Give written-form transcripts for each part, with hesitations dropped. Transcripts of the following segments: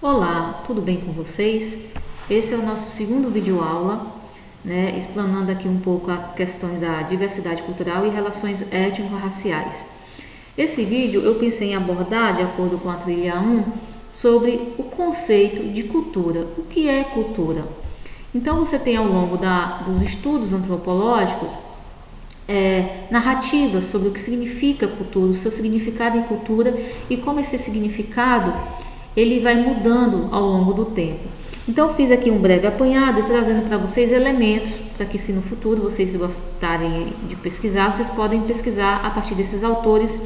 Olá, tudo bem com vocês? Esse é o nosso segundo vídeo aula, explanando aqui um pouco a questão da diversidade cultural e relações étnico-raciais. Esse vídeo eu pensei em abordar, de acordo com a trilha 1, sobre o conceito de cultura. O que é cultura? Então você tem ao longo dos estudos antropológicos narrativas sobre o que significa cultura, o seu significado em cultura e como esse significado ele vai mudando ao longo do tempo. Então eu fiz aqui um breve apanhado trazendo para vocês elementos para que, se no futuro vocês gostarem de pesquisar, vocês podem pesquisar a partir desses autores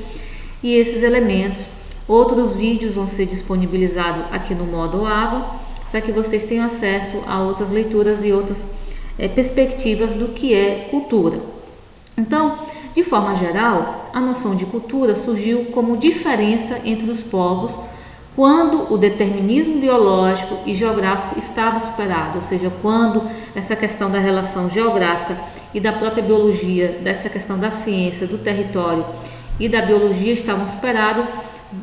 e esses elementos. Outros vídeos vão ser disponibilizados aqui no modo AVA para que vocês tenham acesso a outras leituras e outras perspectivas do que é cultura. Então, de forma geral, a noção de cultura surgiu como diferença entre os povos quando o determinismo biológico e geográfico estava superado, ou seja, quando essa questão da relação geográfica e da própria biologia, dessa questão da ciência, do território e da biologia estavam superados.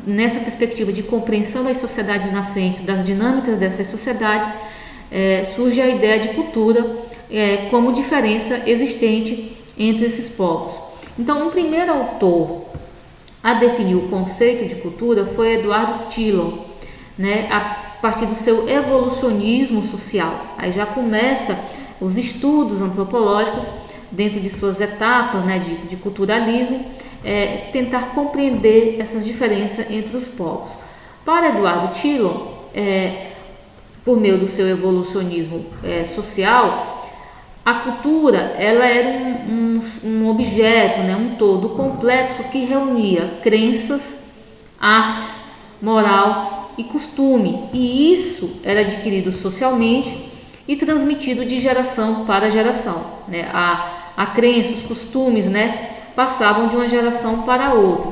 Nessa perspectiva de compreensão das sociedades nascentes, das dinâmicas dessas sociedades, surge a ideia de cultura como diferença existente entre esses povos. Então, um primeiro autor a definir o conceito de cultura foi Edward Tylor, a partir do seu evolucionismo social. Aí já começa os estudos antropológicos dentro de suas etapas de culturalismo, tentar compreender essas diferenças entre os povos. Para Edward Tylor, por meio do seu evolucionismo social, a cultura ela era um objeto, um todo complexo que reunia crenças, artes, moral e costume, e isso era adquirido socialmente e transmitido de geração para geração. A crença, os costumes, passavam de uma geração para outra,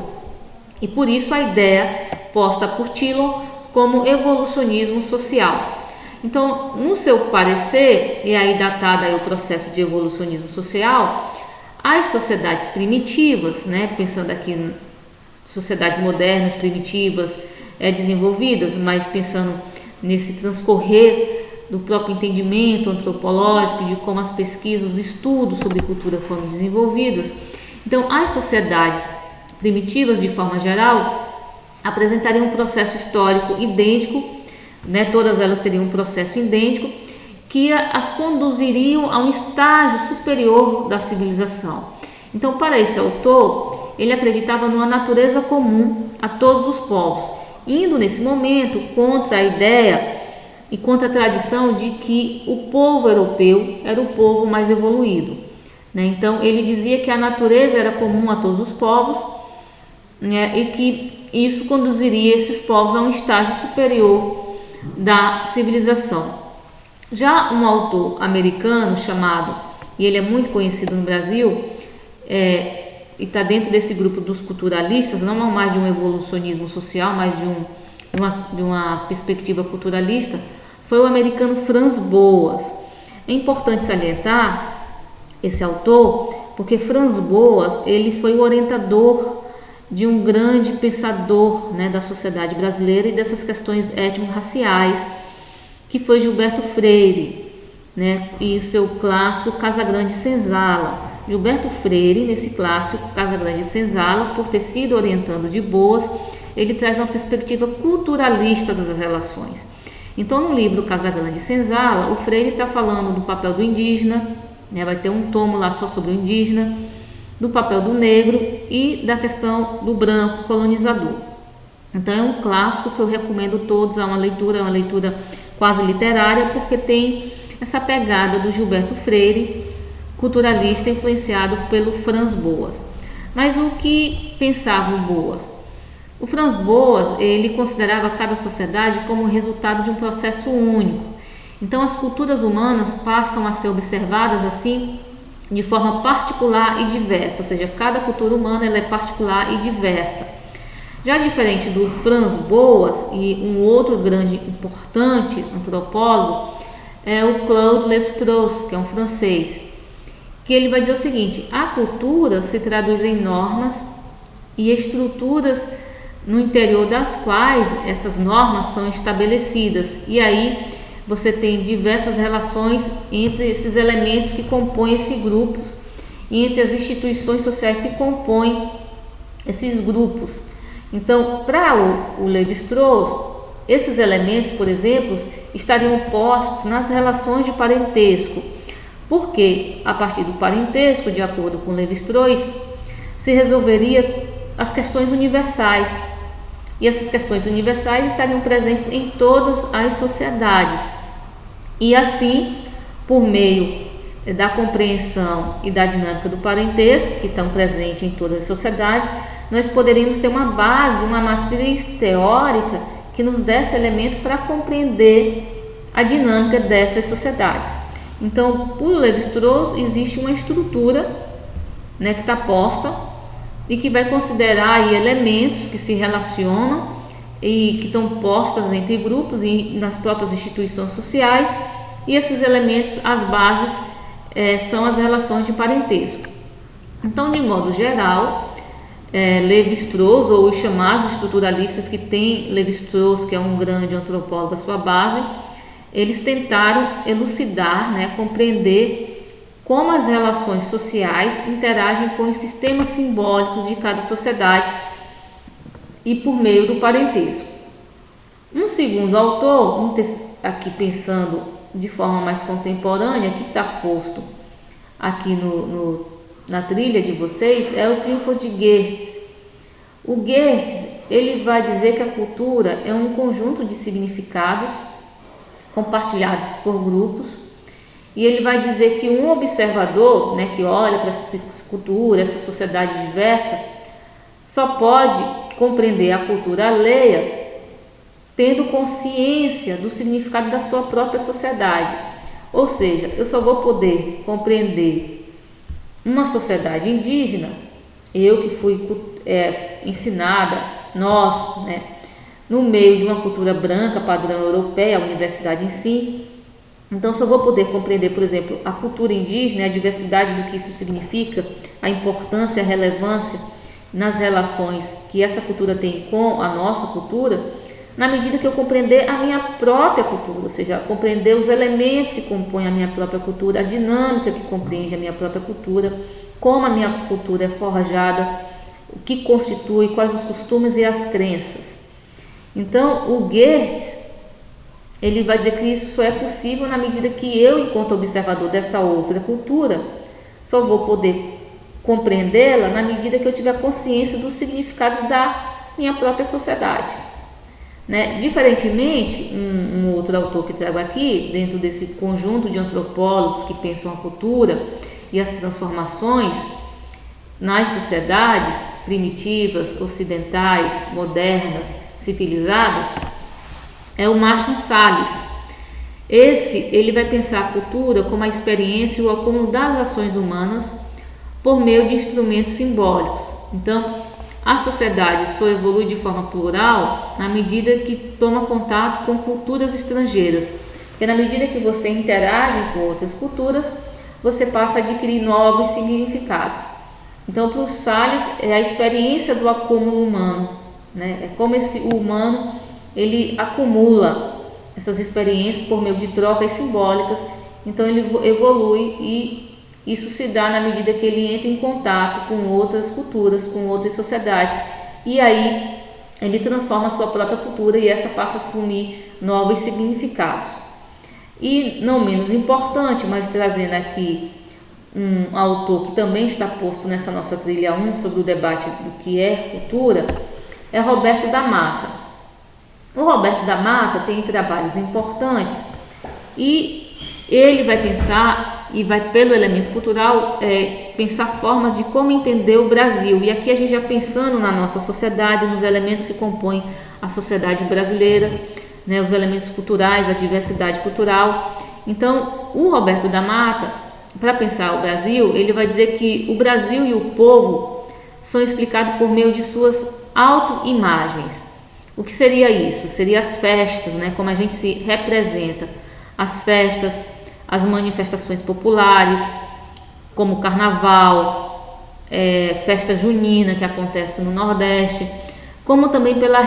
e por isso a ideia posta por Tylor como evolucionismo social. Então, no seu parecer, e aí datado o processo de evolucionismo social, as sociedades primitivas, pensando aqui em sociedades modernas, primitivas, desenvolvidas, mas pensando nesse transcorrer do próprio entendimento antropológico, de como as pesquisas, os estudos sobre cultura foram desenvolvidos. Então, as sociedades primitivas, de forma geral, apresentariam um processo histórico idêntico, todas elas teriam um processo idêntico que as conduziriam a um estágio superior da civilização. Então, para esse autor, ele acreditava numa natureza comum a todos os povos, indo nesse momento contra a ideia e contra a tradição de que o povo europeu era o povo mais evoluído. Então, ele dizia que a natureza era comum a todos os povos, e que isso conduziria esses povos a um estágio superior da civilização. Já um autor americano chamado, e ele é muito conhecido no Brasil, e está dentro desse grupo dos culturalistas, não mais de um evolucionismo social, mas de uma perspectiva culturalista, foi o americano Franz Boas. É importante salientar esse autor, porque Franz Boas ele foi o orientador de um grande pensador da sociedade brasileira e dessas questões étnico-raciais, que foi Gilberto Freire, e seu clássico Casagrande Senzala. Gilberto Freire, nesse clássico Casagrande Senzala, por ter sido orientando de Boas, ele traz uma perspectiva culturalista das relações. Então, no livro Casagrande Senzala, o Freire está falando do papel do indígena, vai ter um tomo lá só sobre o indígena, do papel do negro e da questão do branco colonizador. Então é um clássico que eu recomendo todos a uma leitura quase literária, porque tem essa pegada do Gilberto Freire, culturalista influenciado pelo Franz Boas. Mas o que pensava o Boas? O Franz Boas, ele considerava cada sociedade como resultado de um processo único. Então as culturas humanas passam a ser observadas assim de forma particular e diversa, ou seja, cada cultura humana ela é particular e diversa. Já diferente do Franz Boas e um outro grande importante antropólogo, é o Claude Lévi-Strauss, que é um francês, que ele vai dizer o seguinte: a cultura se traduz em normas e estruturas no interior das quais essas normas são estabelecidas, e aí você tem diversas relações entre esses elementos que compõem esses grupos e entre as instituições sociais que compõem esses grupos. Então, para o Lévi-Strauss, esses elementos, por exemplo, estariam postos nas relações de parentesco, porque a partir do parentesco, de acordo com Lévi-Strauss, se resolveria as questões universais, e essas questões universais estariam presentes em todas as sociedades. E assim, por meio da compreensão e da dinâmica do parentesco, que estão presentes em todas as sociedades, nós poderíamos ter uma base, uma matriz teórica que nos desse elemento para compreender a dinâmica dessas sociedades. Então, por Lévi-Strauss, existe uma estrutura, né, que está posta e que vai considerar aí elementos que se relacionam e que estão postas entre grupos e nas próprias instituições sociais, e esses elementos, as bases, são as relações de parentesco. Então, de modo geral, Lévi-Strauss, ou os chamados estruturalistas, que tem Lévi-Strauss, que é um grande antropólogo, a sua base, eles tentaram elucidar, né, compreender como as relações sociais interagem com os sistemas simbólicos de cada sociedade e por meio do parentesco. Um segundo autor, aqui pensando de forma mais contemporânea, que está posto aqui na trilha de vocês, é o Clifford Geertz. O Geertz, ele vai dizer que a cultura é um conjunto de significados compartilhados por grupos, e ele vai dizer que um observador, né, que olha para essa cultura, essa sociedade diversa, só pode compreender a cultura alheia tendo consciência do significado da sua própria sociedade. Ou seja, eu só vou poder compreender uma sociedade indígena, eu que fui ensinada, nós, né, no meio de uma cultura branca, padrão europeia, a universidade em si. Então, só vou poder compreender, por exemplo, a cultura indígena, a diversidade do que isso significa, a importância, a relevância nas relações que essa cultura tem com a nossa cultura, na medida que eu compreender a minha própria cultura, ou seja, compreender os elementos que compõem a minha própria cultura, a dinâmica que compreende a minha própria cultura, como a minha cultura é forjada, o que constitui, quais os costumes e as crenças. Então, o Geertz, ele vai dizer que isso só é possível na medida que eu, enquanto observador dessa outra cultura, só vou poder compreendê-la na medida que eu tiver consciência do significado da minha própria sociedade, né? Diferentemente, um outro autor que trago aqui, dentro desse conjunto de antropólogos que pensam a cultura e as transformações nas sociedades primitivas, ocidentais, modernas, civilizadas, é o Márcio Salles. Ele vai pensar a cultura como a experiência e o acúmulo das ações humanas por meio de instrumentos simbólicos. Então, a sociedade só evolui de forma plural na medida que toma contato com culturas estrangeiras. E na medida que você interage com outras culturas, você passa a adquirir novos significados. Então, para o Salles, é a experiência do acúmulo humano, né? É como o humano ele acumula essas experiências por meio de trocas simbólicas. Então, ele evolui, e isso se dá na medida que ele entra em contato com outras culturas, com outras sociedades, e aí ele transforma a sua própria cultura e essa passa a assumir novos significados. E não menos importante, mas trazendo aqui um autor que também está posto nessa nossa trilha 1 sobre o debate do que é cultura, é Roberto da Mata. O Roberto da Mata tem trabalhos importantes e ele vai pensar, e vai pelo elemento cultural, pensar formas de como entender o Brasil. E aqui a gente já pensando na nossa sociedade, nos elementos que compõem a sociedade brasileira, né, os elementos culturais, a diversidade cultural. Então, o Roberto da Mata, para pensar o Brasil, ele vai dizer que o Brasil e o povo são explicados por meio de suas autoimagens. O que seria isso? Seria as festas, né, como a gente se representa. as festas, as manifestações populares, como o carnaval, festa junina que acontece no Nordeste, como também pela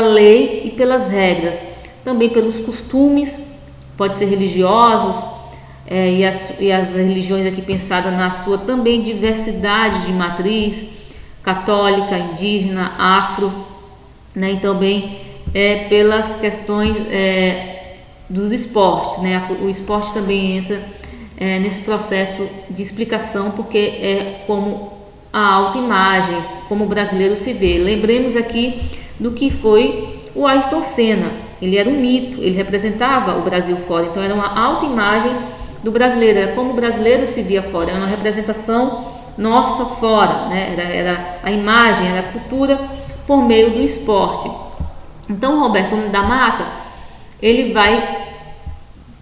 lei e pelas regras, também pelos costumes, pode ser religiosos, e as religiões aqui pensadas na sua também diversidade de matriz, católica, indígena, afro, né? E também pelas questões dos esportes, né? O esporte também entra nesse processo de explicação, porque é como a autoimagem, como o brasileiro se vê. Lembremos aqui do que foi o Ayrton Senna. Ele era um mito, ele representava o Brasil fora, então era uma autoimagem do brasileiro, era como o brasileiro se via fora, era uma representação nossa fora, né? Era a imagem, era a cultura por meio do esporte. Então, o Roberto da Mata, ele vai,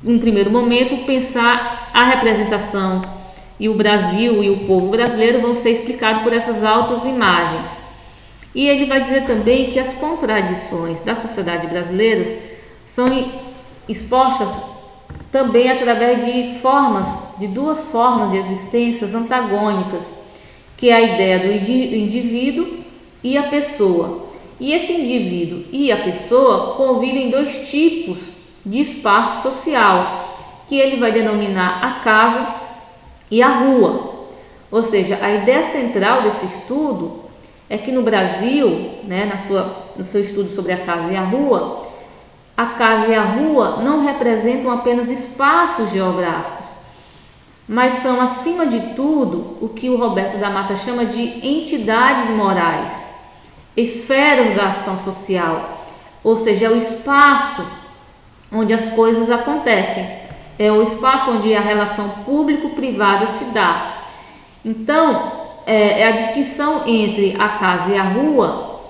em primeiro momento, pensar a representação, e o Brasil e o povo brasileiro vão ser explicados por essas altas imagens. E ele vai dizer também que as contradições da sociedade brasileira são expostas também através de duas formas de existências antagônicas, que é a ideia do indivíduo e a pessoa. E esse indivíduo e a pessoa convivem em dois tipos de espaço social, que ele vai denominar a casa e a rua. Ou seja, a ideia central desse estudo é que no Brasil, né, no seu estudo sobre a casa e a casa e a rua não representam apenas espaços geográficos, mas são, acima de tudo, o que o Roberto da Mata chama de entidades morais, esferas da ação social, ou seja, é o espaço onde as coisas acontecem, é o espaço onde a relação público-privada se dá. Então, é a distinção entre a casa e a rua,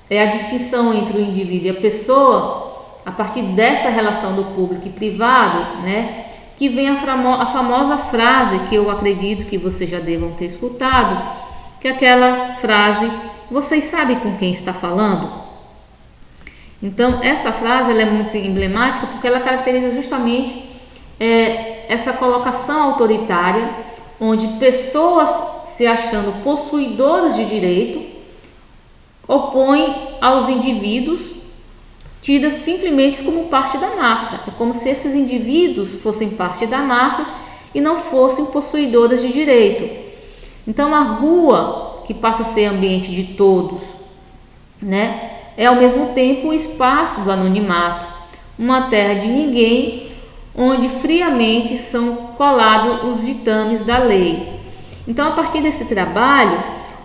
é a distinção entre o indivíduo e a pessoa, a partir dessa relação do público e privado, né, que vem a famosa frase que eu acredito que vocês já devam ter escutado, que é aquela frase: vocês sabem com quem está falando? Então, essa frase ela é muito emblemática porque ela caracteriza justamente essa colocação autoritária, onde pessoas se achando possuidoras de direito opõem aos indivíduos tidas simplesmente como parte da massa. É como se esses indivíduos fossem parte da massa e não fossem possuidoras de direito. Então, a rua, que passa a ser ambiente de todos, né, é ao mesmo tempo o espaço do anonimato, uma terra de ninguém, onde friamente são colados os ditames da lei. Então, a partir desse trabalho,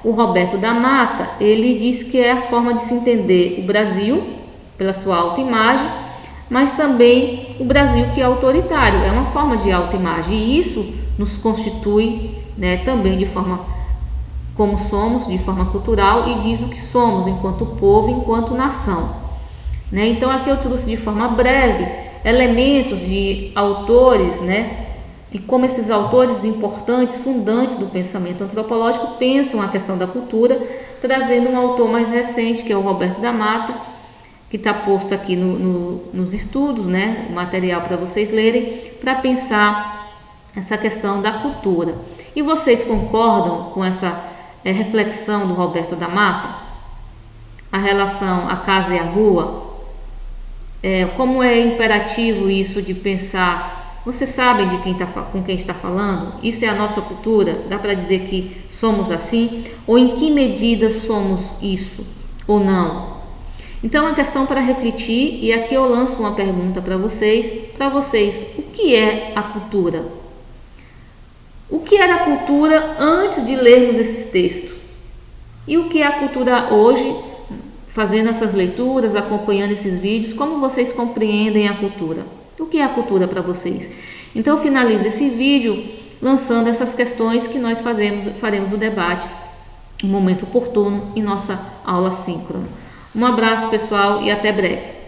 o Roberto da Mata, ele diz que é a forma de se entender o Brasil pela sua autoimagem, mas também o Brasil que é autoritário, é uma forma de autoimagem, e isso nos constitui, né, também de forma como somos, de forma cultural, e diz o que somos enquanto povo, enquanto nação, né? Então aqui eu trouxe de forma breve elementos de autores, né, e como esses autores importantes, fundantes do pensamento antropológico, pensam a questão da cultura, trazendo um autor mais recente, que é o Roberto da Mata, que está posto aqui nos estudos, né, o material para vocês lerem, para pensar essa questão da cultura. E vocês concordam com essa reflexão do Roberto da Mata? A relação a casa e a rua? Como é imperativo isso de pensar, vocês sabem com quem está falando? Isso é a nossa cultura? Dá para dizer que somos assim? Ou em que medida somos isso ou não? Então, é uma questão para refletir, e aqui eu lanço uma pergunta para vocês, o que é a cultura? O que era a cultura antes de lermos esses textos? E o que é a cultura hoje, fazendo essas leituras, acompanhando esses vídeos, como vocês compreendem a cultura? O que é a cultura para vocês? Então, eu finalizo esse vídeo lançando essas questões que nós faremos o debate em momento oportuno em nossa aula síncrona. Um abraço, pessoal, e até breve.